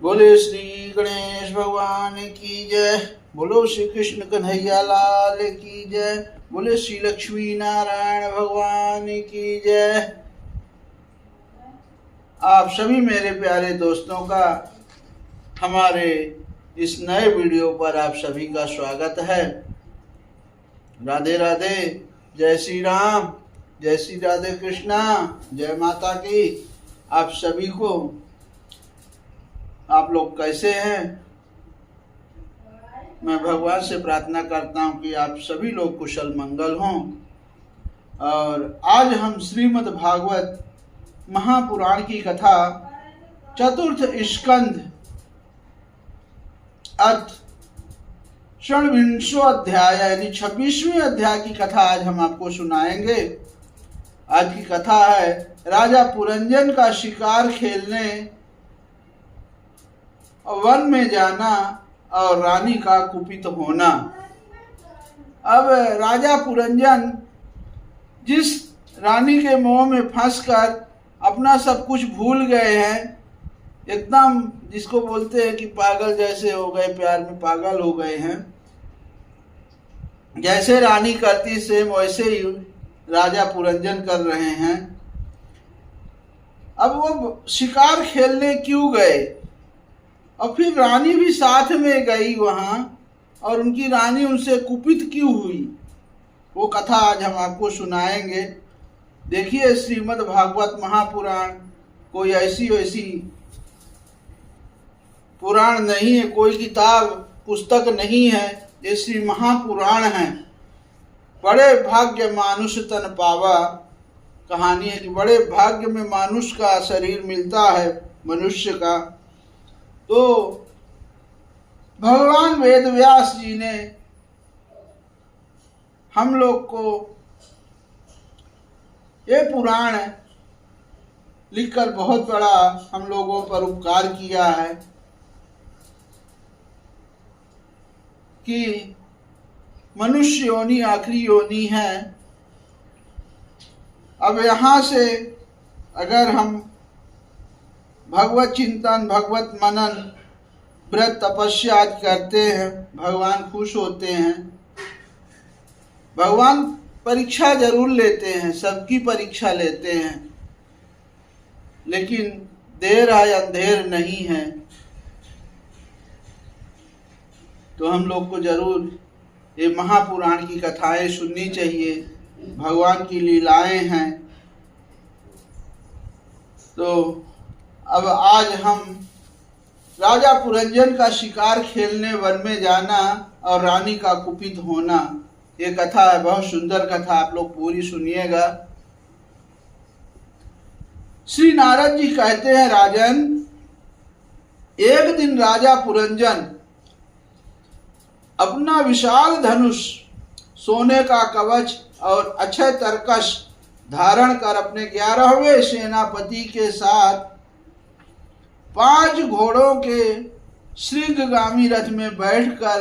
बोले श्री गणेश भगवान की जय। बोलो श्री कृष्ण कन्हैया लाल की जय। बोले श्री लक्ष्मी नारायण भगवान की जय। आप सभी मेरे प्यारे दोस्तों का हमारे इस नए वीडियो पर आप सभी का स्वागत है। राधे राधे, जय श्री राम, जय श्री राधे कृष्णा, जय माता की। आप सभी को, आप लोग कैसे हैं? मैं भगवान से प्रार्थना करता हूं कि आप सभी लोग कुशल मंगल हों। और आज हम श्रीमद् भागवत महापुराण की कथा चतुर्थ स्कंध अर्थ षड्विंशो अध्याय यानी 26वें अध्याय की कथा आज हम आपको सुनाएंगे। आज की कथा है राजा पुरंजन का शिकार खेलने वन में जाना और रानी का कुपित होना। अब राजा पुरंजन जिस रानी के मोह में फंसकर अपना सब कुछ भूल गए हैं, एकदम जिसको बोलते हैं कि पागल जैसे हो गए, प्यार में पागल हो गए हैं। जैसे रानी करती सेम वैसे ही राजा पुरंजन कर रहे हैं। अब वो शिकार खेलने क्यों गए और फिर रानी भी साथ में गई वहां, और उनकी रानी उनसे कुपित क्यों हुई, वो कथा आज हम आपको सुनाएंगे। देखिए, श्रीमद् भागवत महापुराण कोई ऐसी वैसी पुराण नहीं है, कोई किताब पुस्तक नहीं है। ये श्री महापुराण है। बड़े भाग्य मानुष तन पावा कहानी है कि बड़े भाग्य में मानुष का शरीर मिलता है, मनुष्य का। तो भगवान वेद व्यास जी ने हम लोग को ये पुराण लिखकर बहुत बड़ा हम लोगों पर उपकार किया है कि मनुष्य योनि आखिरी योनि है। अब यहाँ से अगर हम भगवत चिंतन, भगवत मनन, व्रत तपस्या आदि करते हैं, भगवान खुश होते हैं। भगवान परीक्षा जरूर लेते हैं, सबकी परीक्षा लेते हैं, लेकिन देर है अंधेर नहीं है। तो हम लोग को जरूर ये महापुराण की कथाएं सुननी चाहिए। भगवान की लीलाएं हैं। तो अब आज हम राजा पुरंजन का शिकार खेलने वन में जाना और रानी का कुपित होना, ये कथा है। बहुत सुंदर कथा, आप लोग पूरी सुनिएगा। श्री नारद जी कहते हैं, राजन, एक दिन राजा पुरंजन अपना विशाल धनुष, सोने का कवच और अक्षय तरकश धारण कर अपने 11वें सेनापति के साथ 5 घोड़ों के श्रृंगगामी रथ में बैठकर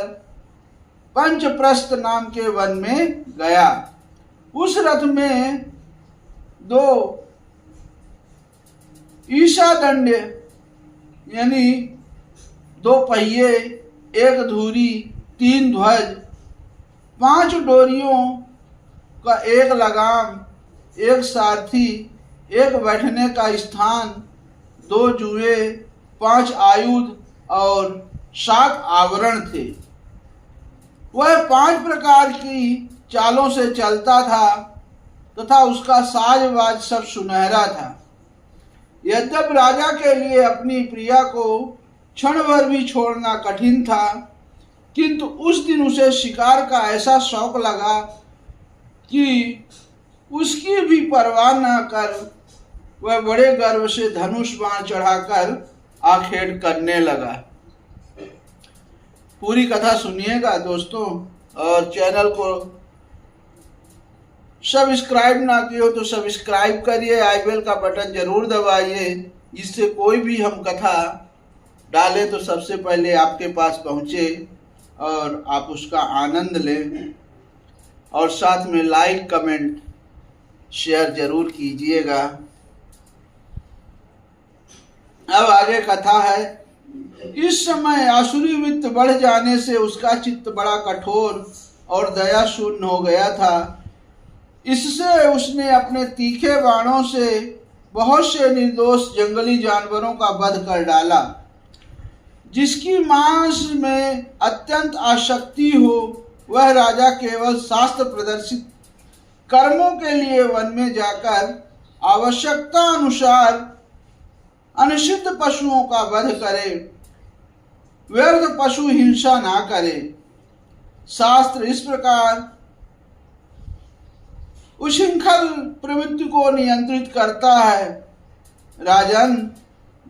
पंचप्रस्थ नाम के वन में गया। उस रथ में 2 ईशादंड यानी 2 पहिए, 1 धुरी, 3 ध्वज, 5 डोरियों का 1 लगाम, 1 सारथी, 1 बैठने का स्थान, 2 जुए, 5 आयुध और 7 आवरण थे। वह 5 प्रकार की चालों से चलता था तथा उसका साजबाज सब सुनहरा था। यद्यपि राजा के लिए अपनी प्रिया को क्षण भर भी छोड़ना कठिन था, किंतु उस दिन उसे शिकार का ऐसा शौक लगा कि उसकी भी परवाह न कर वह बड़े गर्व से धनुष बाण चढ़ाकर आखेट करने लगा। पूरी कथा सुनिएगा दोस्तों, और चैनल को सब्सक्राइब ना किए हो तो सब्सक्राइब करिए, आई बेल का बटन जरूर दबाइए, जिससे कोई भी हम कथा डालें तो सबसे पहले आपके पास पहुंचे और आप उसका आनंद लें। और साथ में लाइक, कमेंट, शेयर जरूर कीजिएगा। अब आगे कथा है इस समय आसुरी वृत्ति बढ़ जाने से उसका चित्त बड़ा कठोर और दया शून्य हो गया था। इससे उसने अपने तीखे बाणों से बहुत से निर्दोष जंगली जानवरों का वध कर डाला। जिसकी मांस में अत्यंत आसक्ति हो वह राजा केवल शास्त्र प्रदर्शित कर्मों के लिए वन में जाकर आवश्यकता अनुसार अनिषिद्ध पशुओं का वध करे, व्यर्थ पशु हिंसा ना करे। शास्त्र इस प्रकार उच्छृंखल प्रवृत्ति को नियंत्रित करता है। राजन,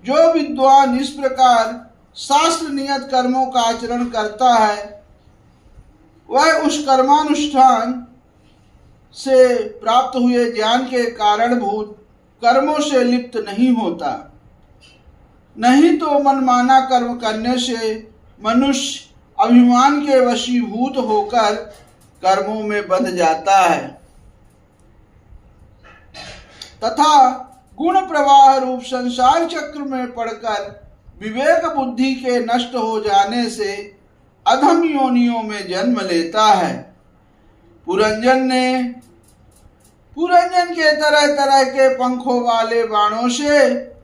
जो विद्वान इस प्रकार शास्त्र नियत कर्मों का आचरण करता है वह उस कर्मानुष्ठान से प्राप्त हुए ज्ञान के कारणभूत कर्मों से लिप्त नहीं होता। नहीं तो मनमाना कर्म करने से मनुष्य अभिमान के वशीभूत होकर कर्मों में बंध जाता है तथा गुण प्रवाह रूप संसार चक्र में पड़कर विवेक बुद्धि के नष्ट हो जाने से अधम योनियों में जन्म लेता है। पुरंजन के तरह तरह के पंखों वाले बाणों से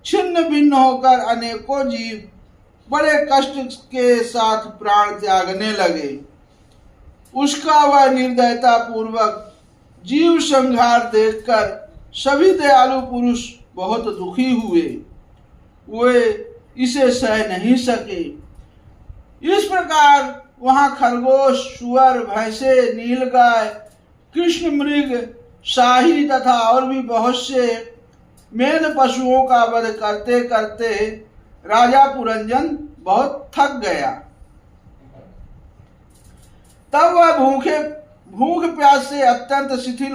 छिन्न भिन्न होकर अनेकों जीव बड़े कष्ट के साथ प्राण त्यागने लगे। उसका वह निर्दयता पूर्वक जीव संहार देखकर सभी दयालु पुरुष बहुत दुखी हुए। वे इसे सह नहीं सके। इस प्रकार वहां खरगोश, सुअर, भैंसे, नीलगाय, कृष्ण मृग, शाही तथा और भी बहुत से मेध पशुओं का वध करते करते राजा पुरंजन बहुत थक गया। तब वह भूख प्यास से अत्यंत शिथिल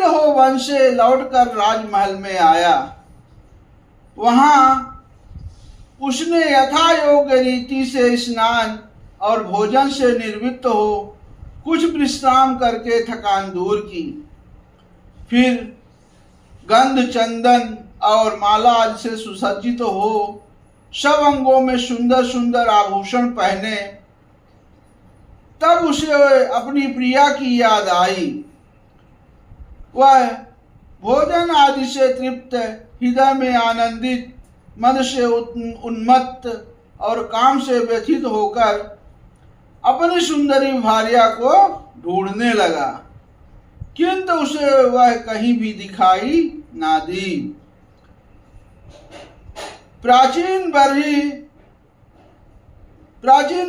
हो वन से लौटकर राजमहल में आया। वहां उसने यथा योग्य रीति से स्नान और भोजन से निर्वृत्त हो कुछ विश्राम करके थकान दूर की। फिर गंध, चंदन और माला आदि से सुसज्जित हो सब अंगों में सुंदर सुंदर आभूषण पहने तब उसे अपनी प्रिया की याद आई। वह भोजन आदि से तृप्त, हृदय में आनंदित, मद से उन्मत्त और काम से व्यथित होकर अपनी सुंदरी भार्या को ढूंढने लगा, किंतु उसे वह कहीं भी दिखाई ना दी। प्राचीन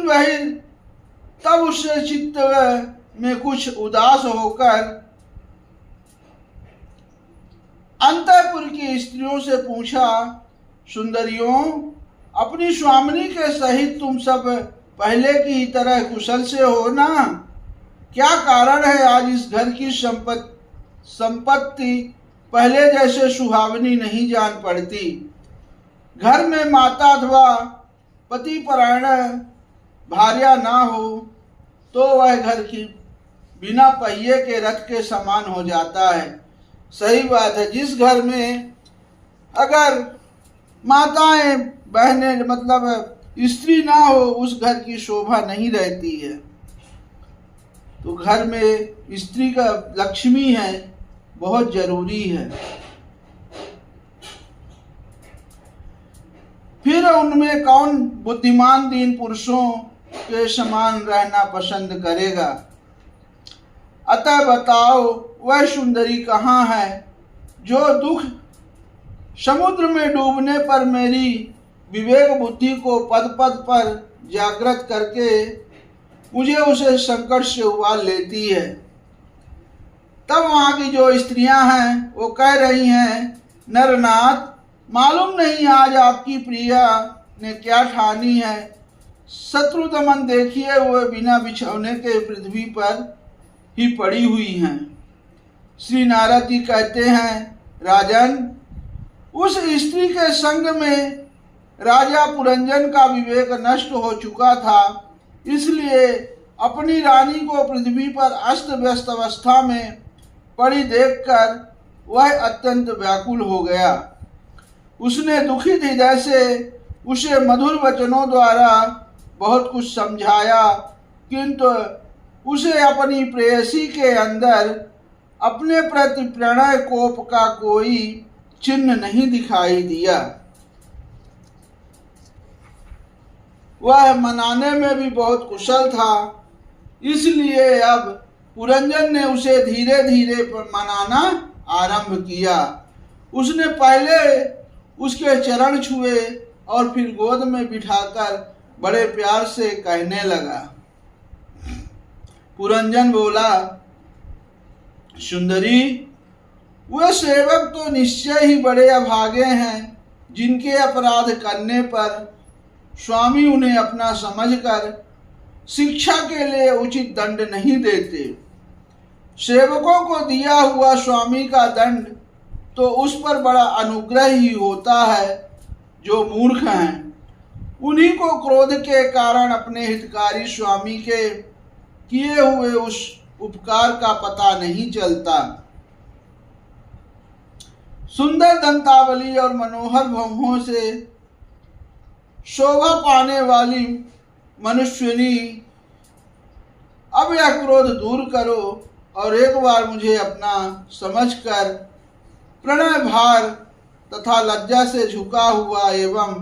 बहिर तब उससे चित्त में कुछ उदास होकर अंतःपुर की स्त्रियों से पूछा, सुंदरियों, अपनी स्वामिनी के सहित तुम सब पहले की तरह कुशल से हो ना? क्या कारण है आज इस घर की संपत्ति पहले जैसे सुहावनी नहीं जान पड़ती? घर में माता अथवा पति परायण भार्या ना हो तो वह घर की बिना पहिए के रथ के समान हो जाता है। सही बात है, जिस घर में अगर माताएं बहनें मतलब स्त्री ना हो उस घर की शोभा नहीं रहती है। तो घर में स्त्री का लक्ष्मी है, बहुत जरूरी है। फिर उनमें कौन बुद्धिमान दीन पुरुषों के समान रहना पसंद करेगा? अतः बताओ वह सुंदरी कहाँ है जो दुख समुद्र में डूबने पर मेरी विवेक बुद्धि को पद पद पर जागृत करके मुझे उसे संकट से उबाल लेती है। तब वहाँ की जो स्त्रियां हैं वो कह रही हैं, नरनाथ, मालूम नहीं आज आपकी प्रिया ने क्या ठानी है। शत्रु दमन देखिए हुए बिना बिछौने के पृथ्वी पर ही पड़ी हुई हैं। श्री नारद जी कहते हैं, राजन, उस स्त्री के संग में राजा पुरंजन का विवेक नष्ट हो चुका था, इसलिए अपनी रानी को पृथ्वी पर अस्त व्यस्त अवस्था में पड़ी देखकर वह अत्यंत व्याकुल हो गया। उसने दुखित हृदय से उसे मधुर वचनों द्वारा बहुत कुछ समझाया, किंतु उसे अपनी प्रेयसी के अंदर अपने प्रति प्रणय कोप का कोई चिन्ह नहीं दिखाई दिया। वह मनाने में भी बहुत कुशल था, इसलिए अब पुरंजन ने उसे धीरे धीरे मनाना आरंभ किया। उसने पहले उसके चरण छुए और फिर गोद में बिठाकर बड़े प्यार से कहने लगा। पुरंजन बोला, सुंदरी, वे सेवक तो निश्चय ही बड़े अभागे हैं जिनके अपराध करने पर स्वामी उन्हें अपना समझकर शिक्षा के लिए उचित दंड नहीं देते। सेवकों को दिया हुआ स्वामी का दंड तो उस पर बड़ा अनुग्रह ही होता है। जो मूर्ख हैं उन्हीं को क्रोध के कारण अपने हितकारी स्वामी के किए हुए उस उपकार का पता नहीं चलता। सुंदर दंतावली और मनोहर भौहों से शोभा पाने वाली मनुष्यनी, अब यह क्रोध दूर करो और एक बार मुझे अपना समझकर प्रणय भार तथा लज्जा से झुका हुआ एवं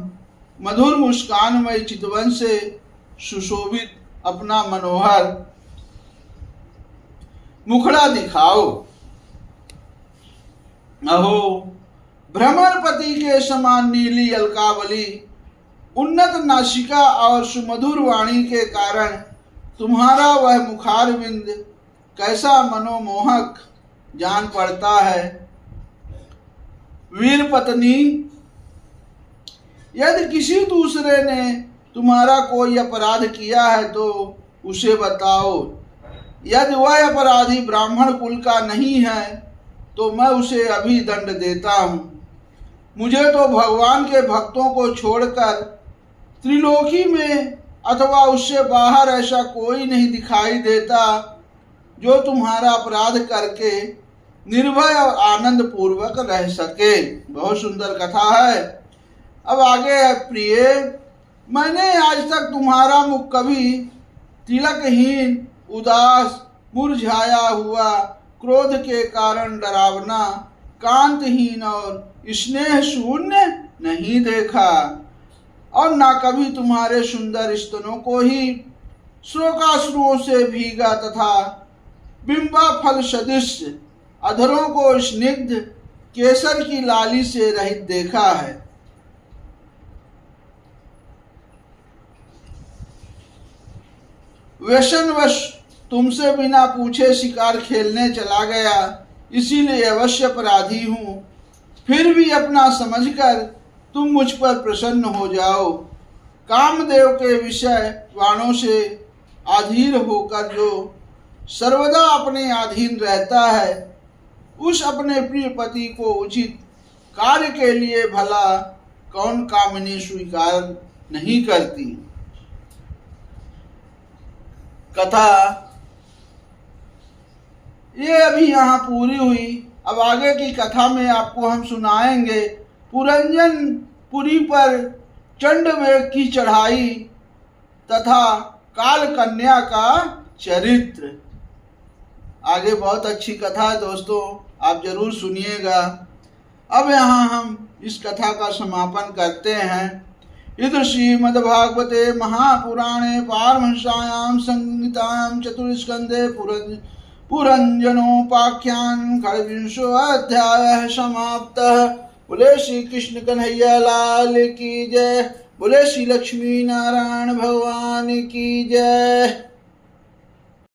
मधुर मुस्कानमय चितवन से सुशोभित अपना मनोहर मुखड़ा दिखाओ। अहो, भ्रमरपति के समान नीली अलकावली, उन्नत नासिका और सुमधुर वाणी के कारण तुम्हारा वह मुखारविंद कैसा मनोमोहक जान पड़ता है। वीर पत्नी, यदि किसी दूसरे ने तुम्हारा कोई अपराध किया है तो उसे बताओ। यदि वह अपराधी ब्राह्मण कुल का नहीं है तो मैं उसे अभी दंड देता हूँ। मुझे तो भगवान के भक्तों को छोड़कर त्रिलोकी में अथवा उससे बाहर ऐसा कोई नहीं दिखाई देता जो तुम्हारा अपराध करके निर्भय और आनंद पूर्वक रह सके। बहुत सुंदर कथा है। अब आगे है, प्रिय, मैंने आज तक तुम्हारा मुख कभी तिलकहीन, उदास, मुरझाया हुआ, क्रोध के कारण डरावना, कांतहीन और स्नेह शून्य नहीं देखा, और ना कभी तुम्हारे सुंदर स्तनों को ही शोकाश्रुओं से भीगा तथा बिंबा फल सदृश अधरों को स्निग्ध केसर की लाली से रहित देखा है। व्यसनवश तुमसे बिना पूछे शिकार खेलने चला गया, इसीलिए अवश्य अपराधी हूँ। फिर भी अपना समझकर तुम मुझ पर प्रसन्न हो जाओ। कामदेव के विषय वाणों से अधीर होकर जो सर्वदा अपने अधीन रहता है, उस अपने प्रिय पति को उचित कार्य के लिए भला कौन कामनी स्वीकार नहीं करती। कथा ये अभी यहाँ पूरी हुई। अब आगे की कथा में आपको हम सुनाएंगे पुरंजन पुरी पर चंडवेग की चढ़ाई तथा काल कन्या का चरित्र। आगे बहुत अच्छी कथा है दोस्तों, आप जरूर सुनिएगा। अब यहाँ हम इस कथा का समापन करते हैं। इधर श्रीमद्भागवते महापुराणे पारमहंस्यां संहितायां चतुर्स्कंधे पुरंजनोपाख्यान खड़विंशो अध्याय समाप्तः। बोले श्री कृष्ण कन्हैया लाल की जय। बोले श्री लक्ष्मी नारायण भगवान की जय।